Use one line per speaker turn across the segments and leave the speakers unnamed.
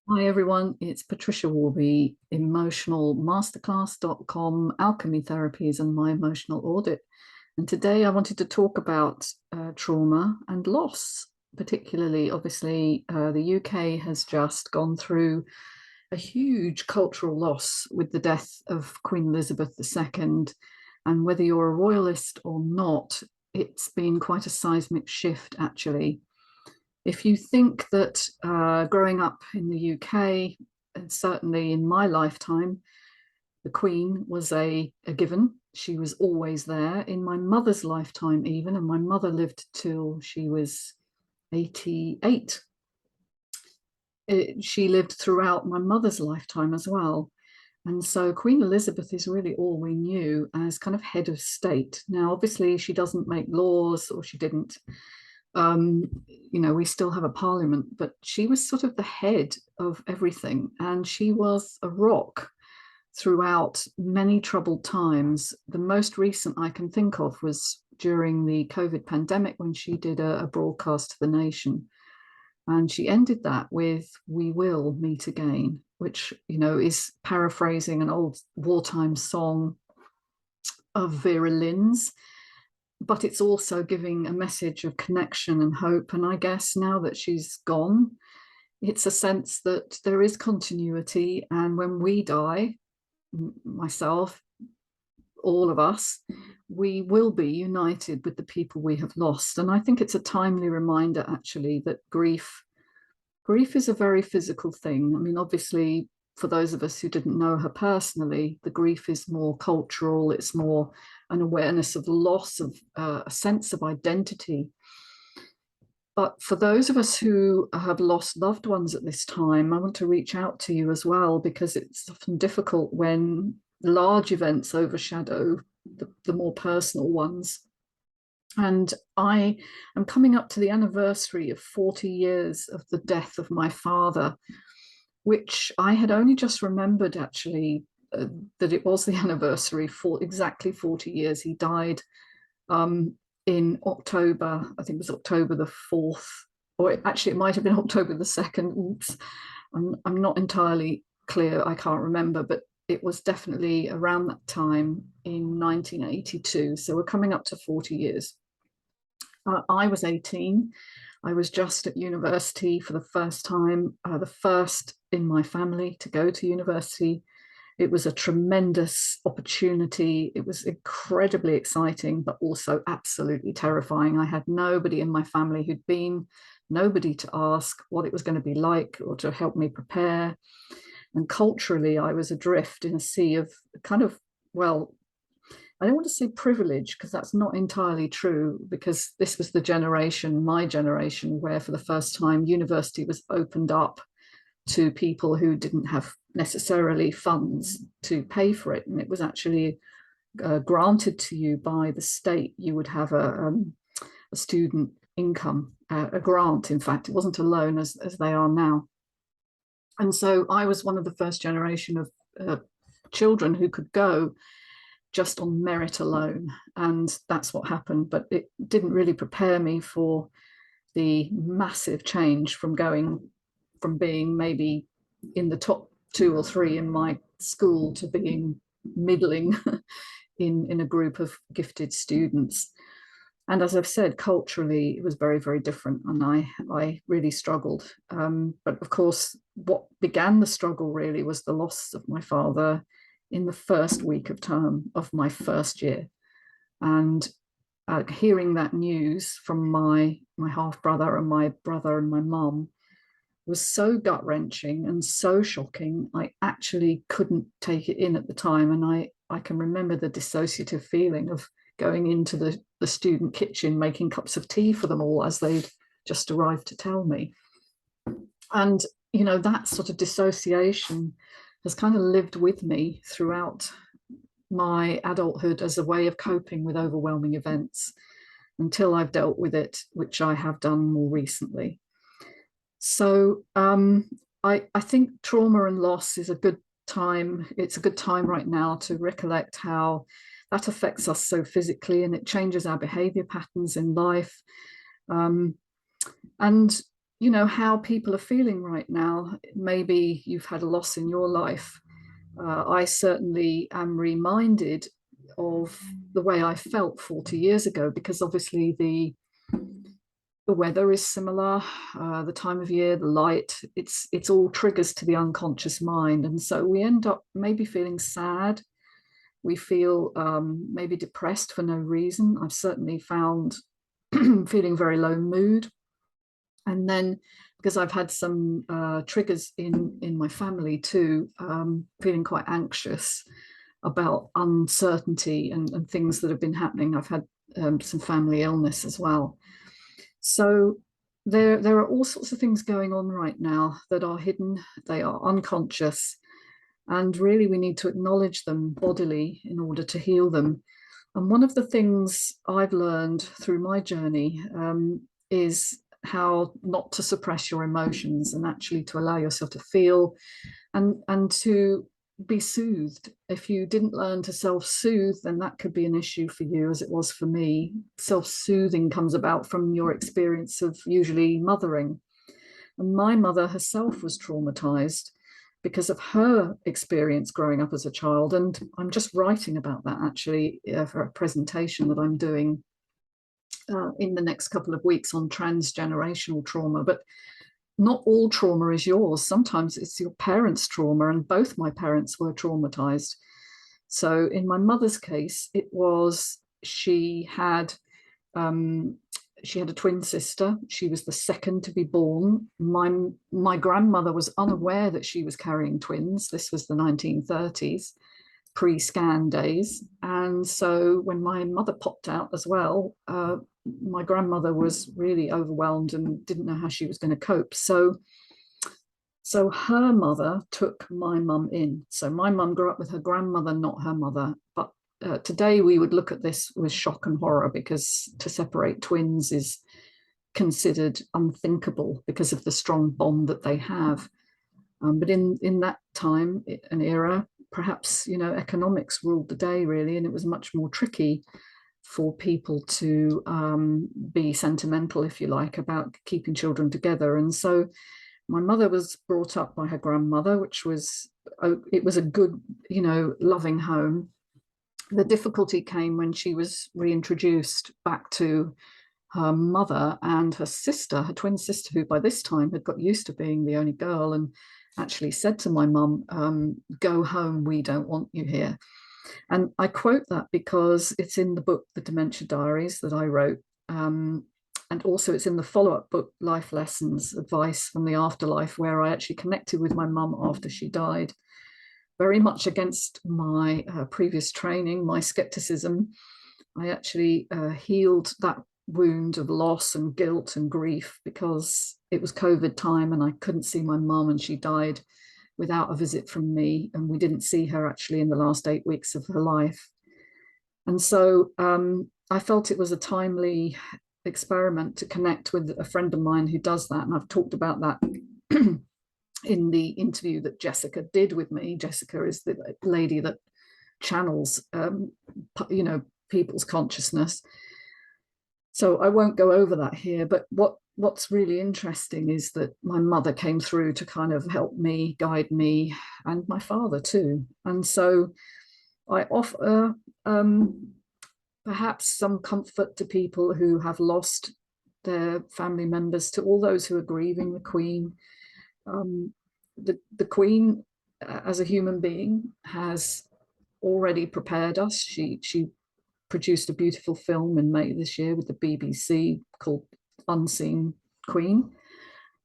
Hi everyone, it's Patricia Worby, emotionalmasterclass.com, alchemy therapies and my emotional audit. And today I wanted to talk about trauma and loss, particularly obviously the UK has just gone through a huge cultural loss with the death of Queen Elizabeth II. And whether you're a royalist or not, it's been quite a seismic shift actually. If you think that growing up in the UK, and certainly in my lifetime, the Queen was a given. She was always there. In my mother's lifetime, even, and my mother lived till she was 88. She lived throughout my mother's lifetime as well. And so Queen Elizabeth is really all we knew as kind of head of state. Now, obviously, she doesn't make laws, or she didn't. We still have a parliament, but she was sort of the head of everything. And she was a rock throughout many troubled times. The most recent I can think of was during the COVID pandemic when she did a broadcast to the nation. And she ended that with, "We will meet again," which, is paraphrasing an old wartime song of Vera Lynn's, but it's also giving a message of connection and hope. And I guess now that she's gone, it's a sense that there is continuity. And when we die, myself, all of us, we will be united with the people we have lost. And I think it's a timely reminder, actually, that grief is a very physical thing. I mean, obviously, for those of us who didn't know her personally, the grief is more cultural. It's more an awareness of loss, of a sense of identity. But for those of us who have lost loved ones at this time, I want to reach out to you as well, because it's often difficult when large events overshadow the more personal ones. And I am coming up to the anniversary of 40 years of the death of my father, which I had only just remembered actually, that it was the anniversary for exactly 40 years. He died in October, I think it was October the 4th, or it might have been October the 2nd. Oops, I'm not entirely clear, I can't remember, but it was definitely around that time in 1982. So we're coming up to 40 years. I was 18. I was just at university for the first time, the first in my family to go to university. It was a tremendous opportunity. It was incredibly exciting, but also absolutely terrifying. I had nobody in my family who'd been, nobody to ask what it was going to be like or to help me prepare. And culturally, I was adrift in a sea of kind of, well, I don't want to say privilege, because that's not entirely true, because this was the generation, my generation, where for the first time university was opened up to people who didn't have necessarily funds to pay for it. And it was actually granted to you by the state. You would have a student income, a grant, in fact. It wasn't a loan as they are now. And so I was one of the first generation of children who could go just on merit alone. And that's what happened. But it didn't really prepare me for the massive change from being maybe in the top 2 or 3 in my school to being middling in a group of gifted students. And as I've said, culturally, it was very, very different. And I really struggled. But of course, what began the struggle really was the loss of my father in the first week of term of my first year. And hearing that news from my half brother and my brother and my mum was so gut wrenching and so shocking. I actually couldn't take it in at the time. And I can remember the dissociative feeling of going into the student kitchen, making cups of tea for them all as they'd just arrived to tell me. And, that sort of dissociation has kind of lived with me throughout my adulthood as a way of coping with overwhelming events until I've dealt with it, which I have done more recently. So I think trauma and loss is a good time. It's a good time right now to recollect how that affects us so physically, and it changes our behavior patterns in life. And you know, how people are feeling right now. Maybe you've had a loss in your life. I certainly am reminded of the way I felt 40 years ago, because obviously the weather is similar, the time of year, the light, it's all triggers to the unconscious mind. And so we end up maybe feeling sad. We feel maybe depressed for no reason. I've certainly found feeling very low mood. And then because I've had some triggers in my family too, feeling quite anxious about uncertainty and things that have been happening. I've had some family illness as well. So there are all sorts of things going on right now that are hidden, they are unconscious, and really we need to acknowledge them bodily in order to heal them. And one of the things I've learned through my journey is how not to suppress your emotions, and actually to allow yourself to feel and to be soothed. If you didn't learn to self-soothe, then that could be an issue for you, as it was for me. Self-soothing comes about from your experience of usually mothering. And my mother herself was traumatized because of her experience growing up as a child. And I'm just writing about that actually for a presentation that I'm doing in the next couple of weeks on transgenerational trauma. But not all trauma is yours. Sometimes it's your parents' trauma, and both my parents were traumatized. So in my mother's case, it was she had a twin sister. She was the second to be born. My grandmother was unaware that she was carrying twins. This was the 1930s, pre-scan days. And so when my mother popped out as well, my grandmother was really overwhelmed and didn't know how she was going to cope. So her mother took my mum in. So my mum grew up with her grandmother, not her mother. But today we would look at this with shock and horror, because to separate twins is considered unthinkable because of the strong bond that they have. But in that time, an era, perhaps, you know, economics ruled the day really, and it was much more tricky for people to be sentimental, if you like, about keeping children together. And so my mother was brought up by her grandmother, which was, it was a good, you know, loving home. The difficulty came when she was reintroduced back to her mother and her sister, her twin sister, who by this time had got used to being the only girl, and actually said to my mum, go home, we don't want you here. And I quote that because it's in the book, The Dementia Diaries, that I wrote. And also it's in the follow-up book, Life Lessons, Advice from the Afterlife, where I actually connected with my mum after she died, very much against my previous training, my skepticism. I actually healed that wound of loss and guilt and grief, because it was COVID time and I couldn't see my mum, and she died without a visit from me, and we didn't see her actually in the last 8 weeks of her life. And so I felt it was a timely experiment to connect with a friend of mine who does that, and I've talked about that in the interview that Jessica did with me. Jessica is the lady that channels you know, people's consciousness. So I won't go over that here, but what's really interesting is that my mother came through to kind of help me, guide me, and my father too. And so I offer perhaps some comfort to people who have lost their family members, to all those who are grieving the Queen. The Queen, as a human being, has already prepared us. She produced a beautiful film in May this year with the BBC called Unseen Queen,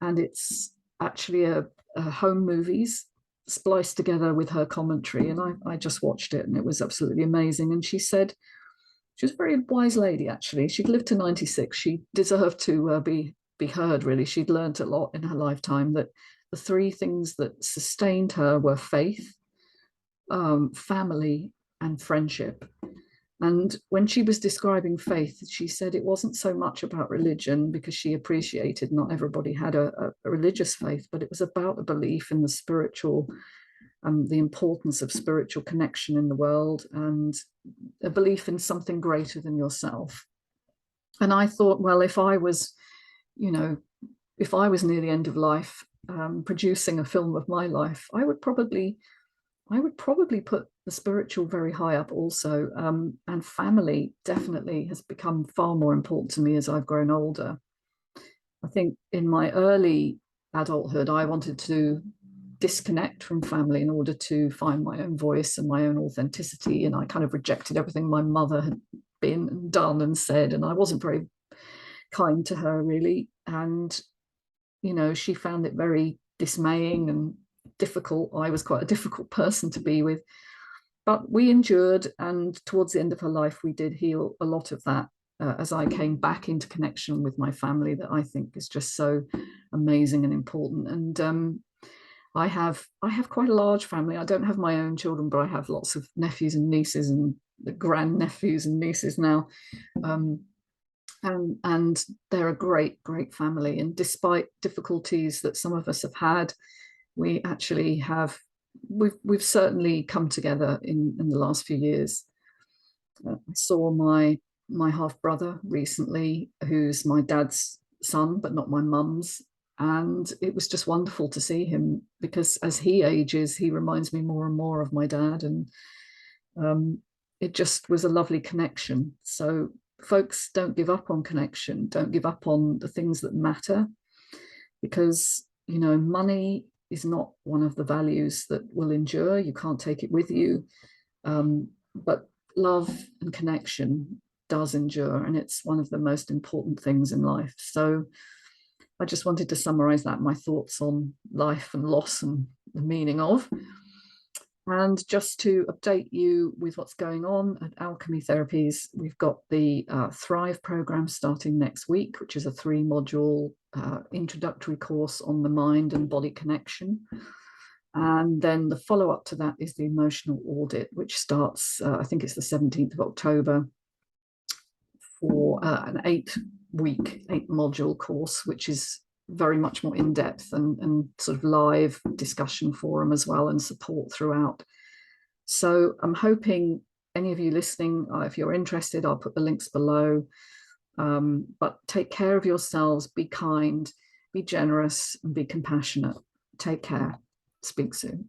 and it's actually a home movies spliced together with her commentary, and I just watched it and it was absolutely amazing. And she said, she was a very wise lady actually, she'd lived to 96, she deserved to be heard really. She'd learned a lot in her lifetime, that the three things that sustained her were faith, family, and friendship. And when she was describing faith, she said it wasn't so much about religion, because she appreciated not everybody had a religious faith, but it was about a belief in the spiritual, the importance of spiritual connection in the world, and a belief in something greater than yourself. And I thought, well, if I was, you know, if I was near the end of life, producing a film of my life, I would probably put the spiritual very high up also. And family definitely has become far more important to me as I've grown older. I think in my early adulthood, I wanted to disconnect from family in order to find my own voice and my own authenticity. And I kind of rejected everything my mother had been and done and said. And I wasn't very kind to her, really. And, you know, she found it very dismaying and difficult. I was quite a difficult person to be with. But we endured. And towards the end of her life, we did heal a lot of that. As I came back into connection with my family, that I think is just so amazing and important. And I have quite a large family. I don't have my own children, but I have lots of nephews and nieces and grand nephews and nieces now. Um, and they're a great family. And despite difficulties that some of us have had, we actually have we've certainly come together in the last few years. I saw my half brother recently, who's my dad's son, but not my mum's. And it was just wonderful to see him, because as he ages, he reminds me more and more of my dad. And um, it just was a lovely connection. So, folks, don't give up on connection. Don't give up on the things that matter, because, you know, money is not one of the values that will endure. You can't take it with you. But love and connection does endure, and it's one of the most important things in life. So I just wanted to summarize that, my thoughts on life and loss and the meaning of. And just to update you with what's going on at Alchemy Therapies, we've got the Thrive program starting next week, which is a 3-module introductory course on the mind and body connection. And then the follow-up to that is the emotional audit, which starts, I think it's the 17th of October, for an 8-module course, which is very much more in-depth and sort of live discussion forum as well, and support throughout. So I'm hoping any of you listening, if you're interested, I'll put the links below. But take care of yourselves, be kind, be generous, and be compassionate. Take care. Speak soon.